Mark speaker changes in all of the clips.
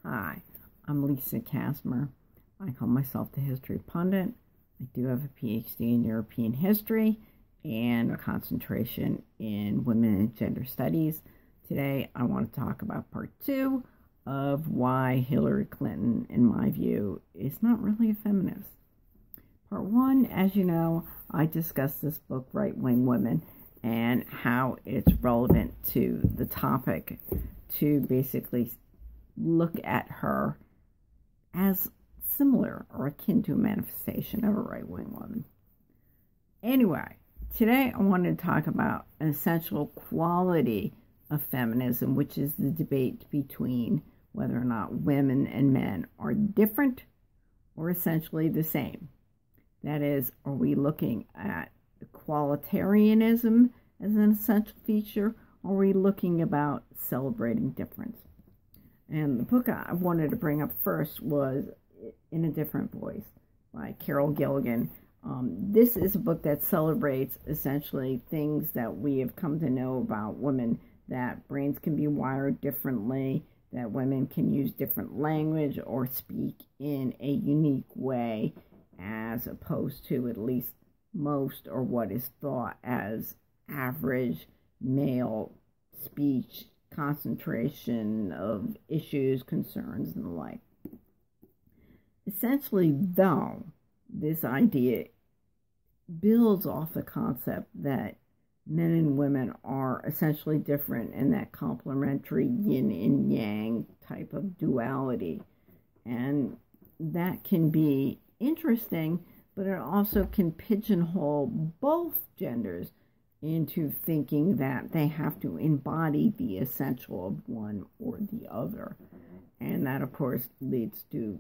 Speaker 1: Hi, I'm Lisa Kasmer. I call myself the History Pundit. I do have a PhD in European history and a concentration in women and gender studies. Today, I want to talk about part 2 of why Hillary Clinton, in my view, is not really a feminist. Part 1, as you know, I discussed this book, Right-Wing Women, and how it's relevant to the topic to basically look at her as similar or akin to a manifestation of a right-wing woman. Anyway, today I wanted to talk about an essential quality of feminism, which is the debate between whether or not women and men are different or essentially the same. That is, are we looking at equalitarianism as an essential feature, or are we looking about celebrating difference? And the book I wanted to bring up first was In a Different Voice by Carol Gilligan. This is a book that celebrates essentially things that we have come to know about women, that brains can be wired differently, that women can use different language or speak in a unique way, as opposed to at least most or what is thought as average male speech, concentration of issues, concerns, and the like. Essentially, though, this idea builds off the concept that men and women are essentially different in that complementary yin and yang type of duality. And that can be interesting, but it also can pigeonhole both genders into thinking that they have to embody the essential of one or the other. And that, of course, leads to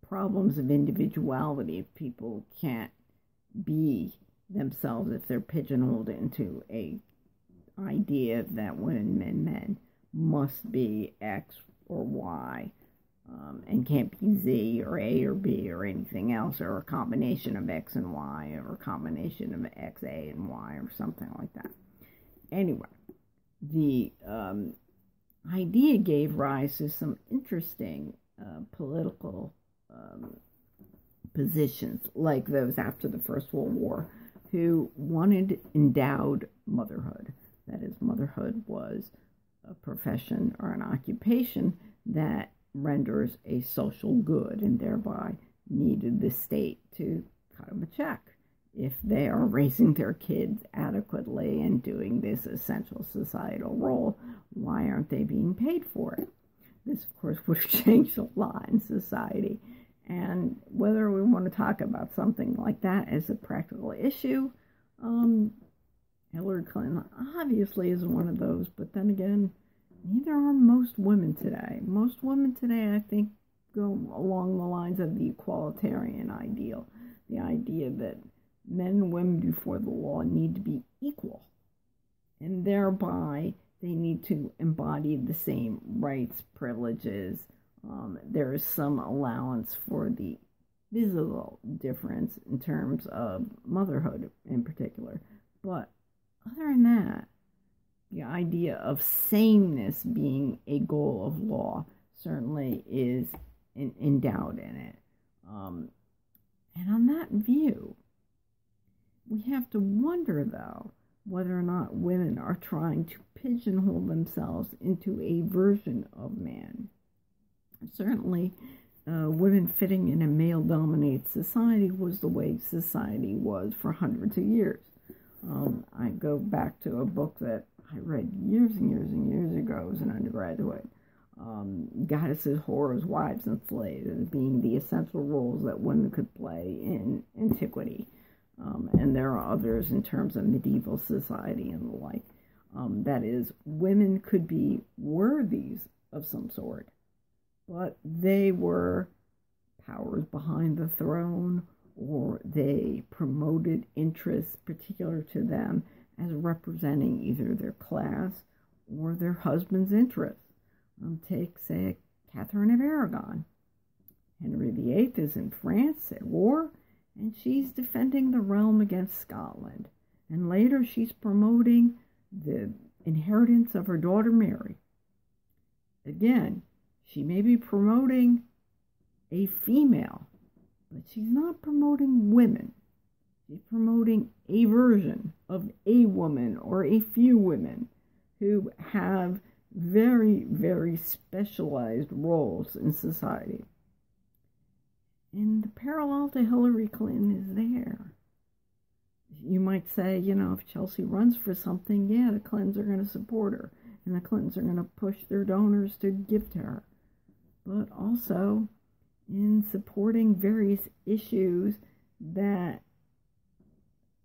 Speaker 1: problems of individuality if people can't be themselves, if they're pigeonholed into a idea that women and men must be X or Y, and can't be Z or A or B or anything else, or a combination of X and Y, or a combination of X, A, and Y, or something like that. Anyway, the idea gave rise to some interesting political positions, like those after the First World War, who wanted endowed motherhood. That is, motherhood was a profession or an occupation that renders a social good, and thereby needed the state to cut them a check if they are raising their kids adequately and doing this essential societal role. Why aren't they being paid for it? This, of course, would have changed a lot in society. And whether we want to talk about something like that as a practical issue, Hillary Clinton obviously is one of those, but then again, neither are most women today. Most women today, I think, go along the lines of the equalitarian ideal, the idea that men and women before the law need to be equal, and thereby they need to embody the same rights, privileges. There is some allowance for the physical difference in terms of motherhood in particular, but other than that, the idea of sameness being a goal of law certainly is endowed in it. And on that view, we have to wonder, though, whether or not women are trying to pigeonhole themselves into a version of man. Certainly, women fitting in a male-dominated society was the way society was for hundreds of years. I go back to a book that I read years and years and years ago as an undergraduate, Goddesses, Whores, Wives, and Slaves, as being the essential roles that women could play in antiquity. And there are others in terms of medieval society and the like. That is, women could be worthies of some sort, but they were powers behind the throne, or they promoted interests particular to them as representing either their class or their husband's interests. Take, say, Catherine of Aragon. Henry VIII is in France at war, and she's defending the realm against Scotland. And later she's promoting the inheritance of her daughter Mary. Again, She may be promoting a female, but she's not promoting women. She's promoting a version of a woman or a few women who have very, very specialized roles in society. And the parallel to Hillary Clinton is there. You might say, if Chelsea runs for something, yeah, the Clintons are going to support her, and the Clintons are going to push their donors to give to her. But also in supporting various issues that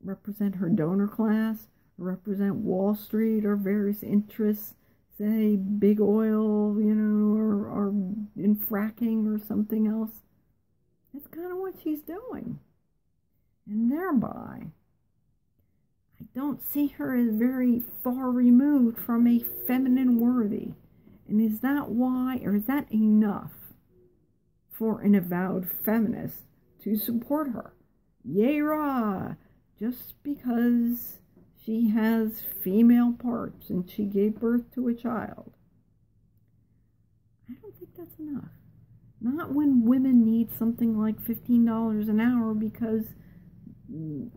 Speaker 1: represent her donor class, represent Wall Street, or various interests, say big oil, or in fracking or something else. That's kind of what she's doing. And thereby, I don't see her as very far removed from a feminine worthy. And is that why, or is that enough for an avowed feminist to support her? Yay, rah! Just because she has female parts and she gave birth to a child. I don't think that's enough. Not when women need something like $15 an hour because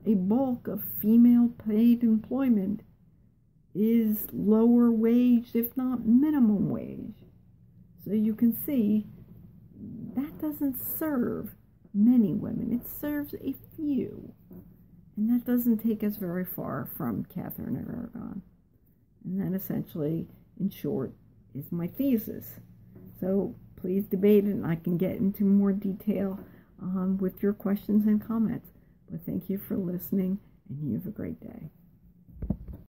Speaker 1: a bulk of female paid employment is lower wage, if not minimum wage. So you can see that doesn't serve many women. It serves a few. And that doesn't take us very far from Catherine of Aragon. And that essentially, in short, is my thesis. So please debate it, and I can get into more detail with your questions and comments. But thank you for listening, and you have a great day.